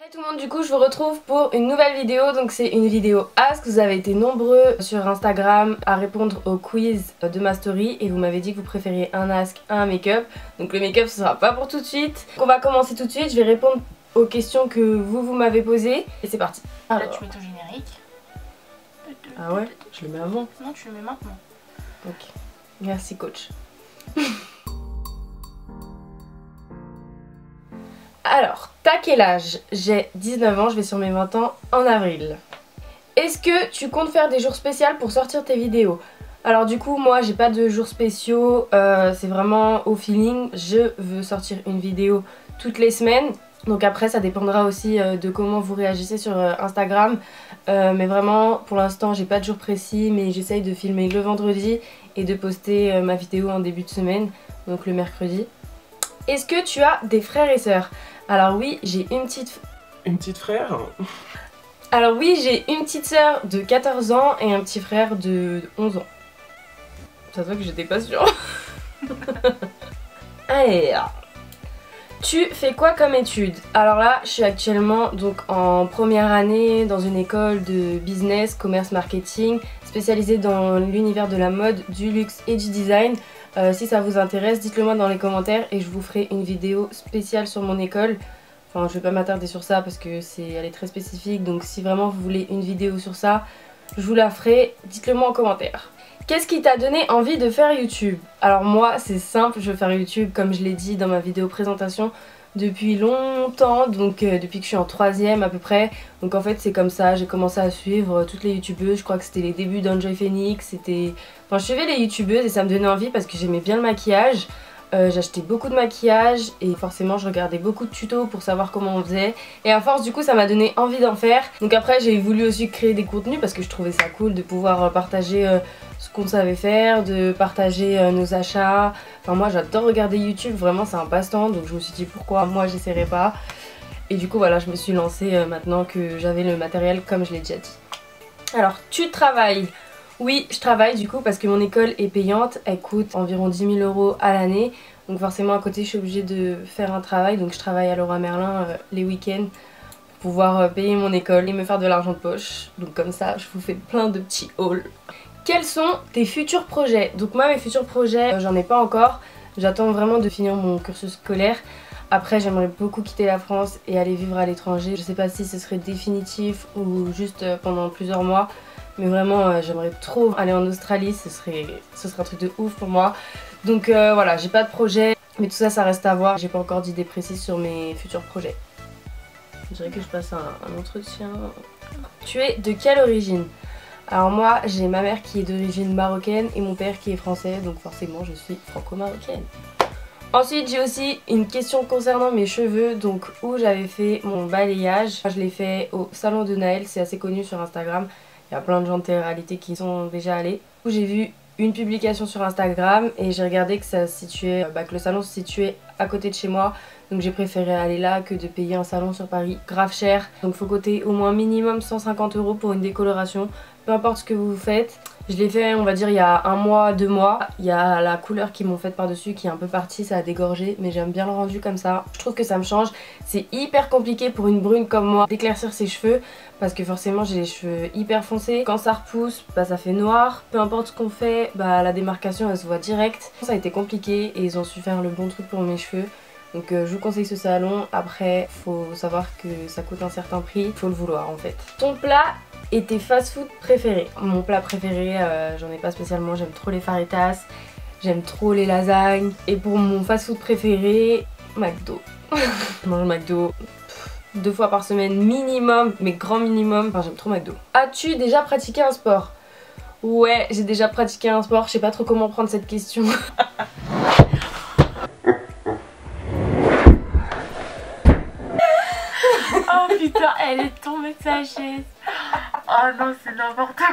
Hey tout le monde, du coup je vous retrouve pour une nouvelle vidéo. Donc c'est une vidéo Ask. Vous avez été nombreux sur Instagram à répondre au quiz de ma story et vous m'avez dit que vous préfériez un Ask à un make-up. Donc le make-up ce sera pas pour tout de suite. Donc on va commencer tout de suite, je vais répondre aux questions que vous m'avez posées et c'est parti. Alors. Là tu mets ton générique. Ah ouais, je le mets avant. Non, tu le mets maintenant. Ok, merci coach. Alors, t'as quel âge? J'ai 19 ans, je vais sur mes 20 ans en avril. Est-ce que tu comptes faire des jours spéciaux pour sortir tes vidéos? Alors du coup, moi j'ai pas de jours spéciaux, c'est vraiment au feeling. Je veux sortir une vidéo toutes les semaines. Donc après ça dépendra aussi de comment vous réagissez sur Instagram. Mais vraiment pour l'instant j'ai pas de jour précis, mais j'essaye de filmer le vendredi et de poster ma vidéo en début de semaine, donc le mercredi. Est-ce que tu as des frères et sœurs? Alors oui, j'ai une petite... Une petite frère? Alors oui, j'ai une petite sœur de 14 ans et un petit frère de 11 ans. Ça se voit que j'étais pas sûre. Allez, tu fais quoi comme études? Alors là, je suis actuellement donc en première année dans une école de business, commerce, marketing, spécialisée dans l'univers de la mode, du luxe et du design. Si ça vous intéresse, dites-le moi dans les commentaires et je vous ferai une vidéo spéciale sur mon école. Enfin, je vais pas m'attarder sur ça parce que elle est très spécifique, donc si vraiment vous voulez une vidéo sur ça, je vous la ferai, dites-le moi en commentaire. Qu'est-ce qui t'a donné envie de faire YouTube? Alors moi, c'est simple, je veux faire YouTube comme je l'ai dit dans ma vidéo présentation depuis longtemps, donc depuis que je suis en 3ème à peu près. Donc en fait c'est comme ça, j'ai commencé à suivre toutes les youtubeuses, je crois que c'était les débuts d'Enjoy Phoenix, c'était... Enfin je suivais les youtubeuses et ça me donnait envie parce que j'aimais bien le maquillage. J'achetais beaucoup de maquillage et forcément je regardais beaucoup de tutos pour savoir comment on faisait. Et à force du coup ça m'a donné envie d'en faire. Donc après j'ai voulu aussi créer des contenus parce que je trouvais ça cool de pouvoir partager ce qu'on savait faire, de partager nos achats. Enfin moi j'adore regarder YouTube, vraiment c'est un passe-temps, donc je me suis dit pourquoi moi j'essaierais pas. Et du coup voilà, je me suis lancée maintenant que j'avais le matériel comme je l'ai déjà dit. Alors tu travailles? Oui, je travaille du coup parce que mon école est payante, elle coûte environ 10 000 € à l'année. Donc forcément à côté je suis obligée de faire un travail, donc je travaille à Leroy Merlin les week-ends pour pouvoir payer mon école et me faire de l'argent de poche. Donc comme ça je vous fais plein de petits hauls. Quels sont tes futurs projets? Donc moi mes futurs projets, j'en ai pas encore. J'attends vraiment de finir mon cursus scolaire. Après j'aimerais beaucoup quitter la France et aller vivre à l'étranger. Je sais pas si ce serait définitif ou juste pendant plusieurs mois. Mais vraiment j'aimerais trop aller en Australie, ce serait un truc de ouf pour moi. Donc voilà, j'ai pas de projet, mais tout ça ça reste à voir. J'ai pas encore d'idée précise sur mes futurs projets. Je dirais que je passe un entretien. Tu es de quelle origine? Alors moi j'ai ma mère qui est d'origine marocaine et mon père qui est français, donc forcément je suis franco-marocaine. Ensuite j'ai aussi une question concernant mes cheveux, donc où j'avais fait mon balayage. Je l'ai fait au salon de Naël, c'est assez connu sur Instagram. Il y a plein de gens de télé-réalité qui y sont déjà allés. J'ai vu une publication sur Instagram et j'ai regardé que ça se situait, que le salon se situait à côté de chez moi. Donc j'ai préféré aller là que de payer un salon sur Paris grave cher. Donc faut coter au moins minimum 150 € pour une décoloration. Peu importe ce que vous faites. Je l'ai fait on va dire il y a 1 mois, 2 mois. Il y a la couleur qu'ils m'ont faite par dessus qui est un peu partie, ça a dégorgé. Mais j'aime bien le rendu comme ça. Je trouve que ça me change. C'est hyper compliqué pour une brune comme moi d'éclaircir ses cheveux. Parce que forcément j'ai les cheveux hyper foncés. Quand ça repousse, ça fait noir. Peu importe ce qu'on fait, la démarcation elle se voit direct. Ça a été compliqué et ils ont su faire le bon truc pour mes cheveux. Donc je vous conseille ce salon. Après faut savoir que ça coûte un certain prix. Faut le vouloir en fait. Ton plat et tes fast-food préférés? Mon plat préféré, j'en ai pas spécialement, j'aime trop les fajitas, j'aime trop les lasagnes. Et pour mon fast-food préféré, McDo. Je mange McDo 2 fois par semaine minimum, mais grand minimum, enfin j'aime trop McDo. As-tu déjà pratiqué un sport? Ouais, j'ai déjà pratiqué un sport, je sais pas trop comment prendre cette question. Oh putain, elle est tombée de sa chaise. Oh non, c'est n'importe quoi.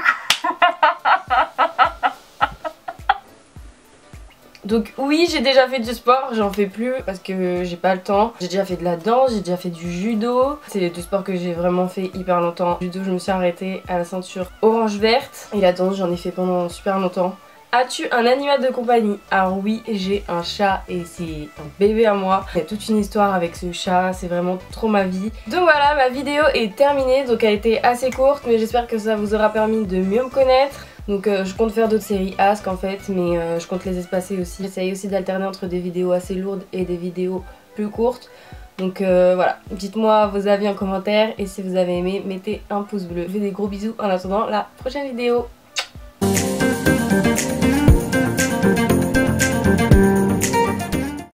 Donc oui, j'ai déjà fait du sport, j'en fais plus parce que j'ai pas le temps. J'ai déjà fait de la danse, j'ai déjà fait du judo. C'est les 2 sports que j'ai vraiment fait hyper longtemps. Le judo, je me suis arrêtée à la ceinture orange-verte. Et la danse, j'en ai fait pendant super longtemps. As-tu un animal de compagnie? Alors oui, j'ai un chat et c'est un bébé à moi. Il y a toute une histoire avec ce chat, c'est vraiment trop ma vie. Donc voilà, ma vidéo est terminée, donc elle a été assez courte, mais j'espère que ça vous aura permis de mieux me connaître. Donc je compte faire d'autres séries Ask en fait, mais je compte les espacer aussi. J'essaye aussi d'alterner entre des vidéos assez lourdes et des vidéos plus courtes. Donc voilà, dites-moi vos avis en commentaire et si vous avez aimé, mettez un pouce bleu. Je vous fais des gros bisous en attendant la prochaine vidéo.